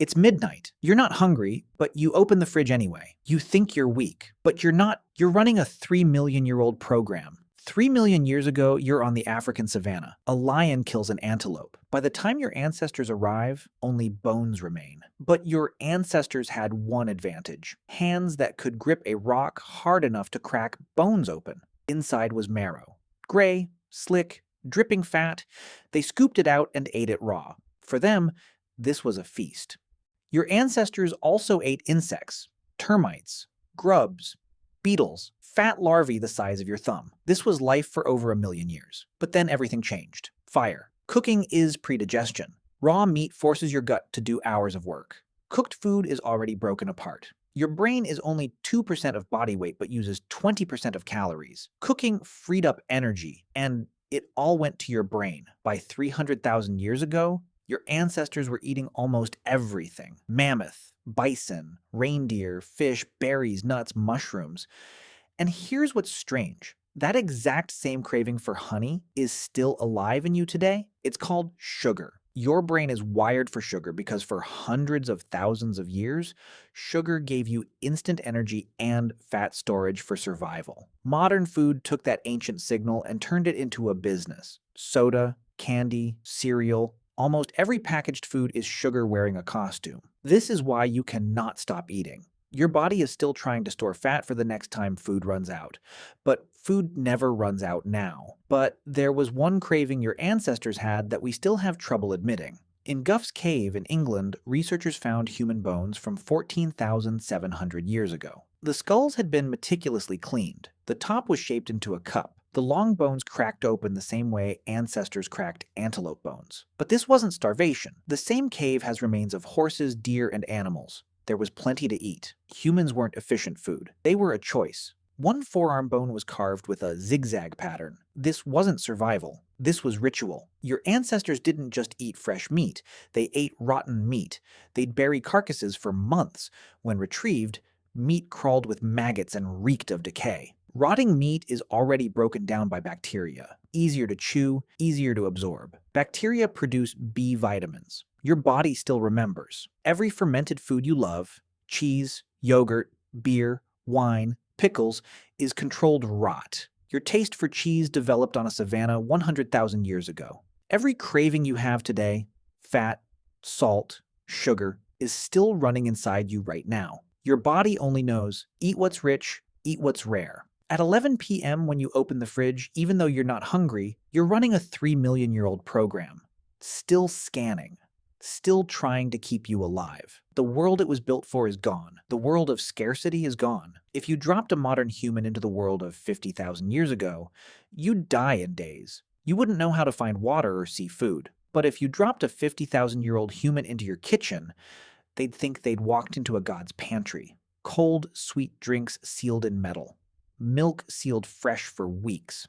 It's midnight. You're not hungry, but you open the fridge anyway. You think you're weak, but you're not. You're running a 3 million-year-old program. 3 million years ago, you're on the African savannah. A lion kills an antelope. By the time your ancestors arrive, only bones remain. But your ancestors had one advantage: hands that could grip a rock hard enough to crack bones open. Inside was marrow. Gray, slick, dripping fat. They scooped it out and ate it raw. For them, this was a feast. Your ancestors also ate insects, termites, grubs, beetles, fat larvae the size of your thumb. This was life for over 1 million years. But then everything changed. Fire. Cooking is predigestion. Raw meat forces your gut to do hours of work. Cooked food is already broken apart. Your brain is only 2% of body weight but uses 20% of calories. Cooking freed up energy, and it all went to your brain. By 300,000 years ago, your ancestors were eating almost everything: mammoth, bison, reindeer, fish, berries, nuts, mushrooms. And here's what's strange. That exact same craving for honey is still alive in you today. It's called sugar. Your brain is wired for sugar because for hundreds of thousands of years, sugar gave you instant energy and fat storage for survival. Modern food took that ancient signal and turned it into a business. Soda, candy, cereal. Almost every packaged food is sugar wearing a costume. This is why you cannot stop eating. Your body is still trying to store fat for the next time food runs out. But food never runs out now. But there was one craving your ancestors had that we still have trouble admitting. In Gough's Cave in England, researchers found human bones from 14,700 years ago. The skulls had been meticulously cleaned. The top was shaped into a cup. The long bones cracked open the same way ancestors cracked antelope bones. But this wasn't starvation. The same cave has remains of horses, deer, and animals. There was plenty to eat. Humans weren't efficient food. They were a choice. One forearm bone was carved with a zigzag pattern. This wasn't survival. This was ritual. Your ancestors didn't just eat fresh meat. They ate rotten meat. They'd bury carcasses for months. When retrieved, meat crawled with maggots and reeked of decay. Rotting meat is already broken down by bacteria. Easier to chew, easier to absorb. Bacteria produce B vitamins. Your body still remembers. Every fermented food you love, cheese, yogurt, beer, wine, pickles, is controlled rot. Your taste for cheese developed on a savanna 100,000 years ago. Every craving you have today, fat, salt, sugar, is still running inside you right now. Your body only knows, eat what's rich, eat what's rare. At 11 p.m. when you open the fridge, even though you're not hungry, you're running a 3 million-year-old program. Still scanning. Still trying to keep you alive. The world it was built for is gone. The world of scarcity is gone. If you dropped a modern human into the world of 50,000 years ago, you'd die in days. You wouldn't know how to find water or see food. But if you dropped a 50,000-year-old human into your kitchen, they'd think they'd walked into a god's pantry. Cold, sweet drinks sealed in metal. Milk sealed fresh for weeks.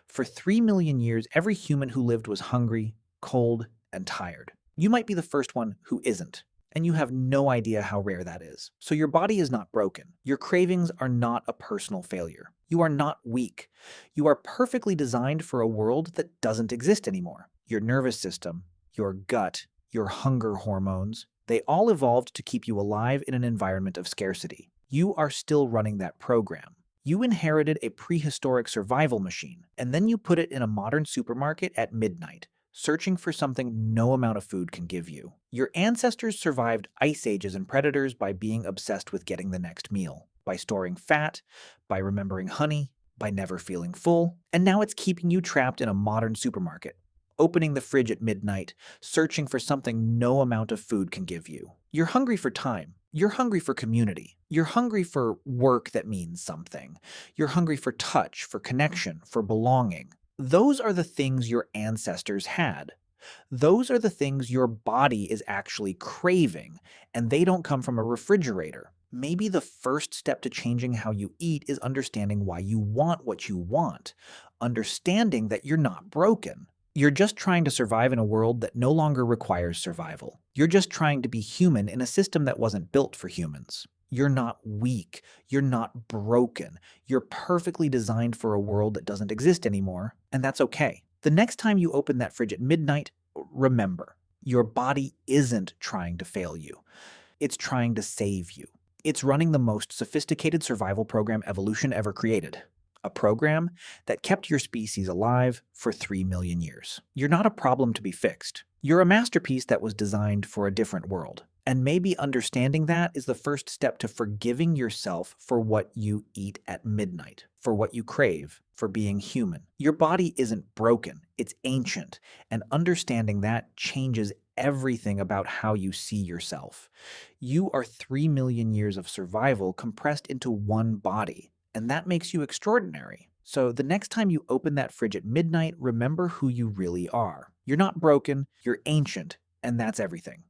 For 3 million years, every human who lived was hungry, cold, and tired. You might be the first one who isn't, and you have no idea how rare that is. So your body is not broken. Your cravings are not a personal failure. You are not weak. You are perfectly designed for a world that doesn't exist anymore. Your nervous system, your gut, your hunger hormones, they all evolved to keep you alive in an environment of scarcity. You are still running that program. You inherited a prehistoric survival machine, and then you put it in a modern supermarket at midnight, searching for something no amount of food can give you. Your ancestors survived ice ages and predators by being obsessed with getting the next meal, by storing fat, by remembering honey, by never feeling full, and now it's keeping you trapped in a modern supermarket, opening the fridge at midnight, searching for something no amount of food can give you. You're hungry for time. You're hungry for community. You're hungry for work that means something. You're hungry for touch, for connection, for belonging. Those are the things your ancestors had. Those are the things your body is actually craving, and they don't come from a refrigerator. Maybe the first step to changing how you eat is understanding why you want what you want, understanding that you're not broken. You're just trying to survive in a world that no longer requires survival. You're just trying to be human in a system that wasn't built for humans. You're not weak. You're not broken. You're perfectly designed for a world that doesn't exist anymore, and that's okay. The next time you open that fridge at midnight, remember, Your body isn't trying to fail you. It's trying to save you. It's running the most sophisticated survival program evolution ever created. A program that kept your species alive for 3 million years. You're not a problem to be fixed. You're a masterpiece that was designed for a different world. And maybe understanding that is the first step to forgiving yourself for what you eat at midnight, for what you crave, for being human. Your body isn't broken, it's ancient, and understanding that changes everything about how you see yourself. You are 3 million years of survival compressed into one body, and that makes you extraordinary. So the next time you open that fridge at midnight, remember who you really are. You're not broken, you're ancient, and that's everything.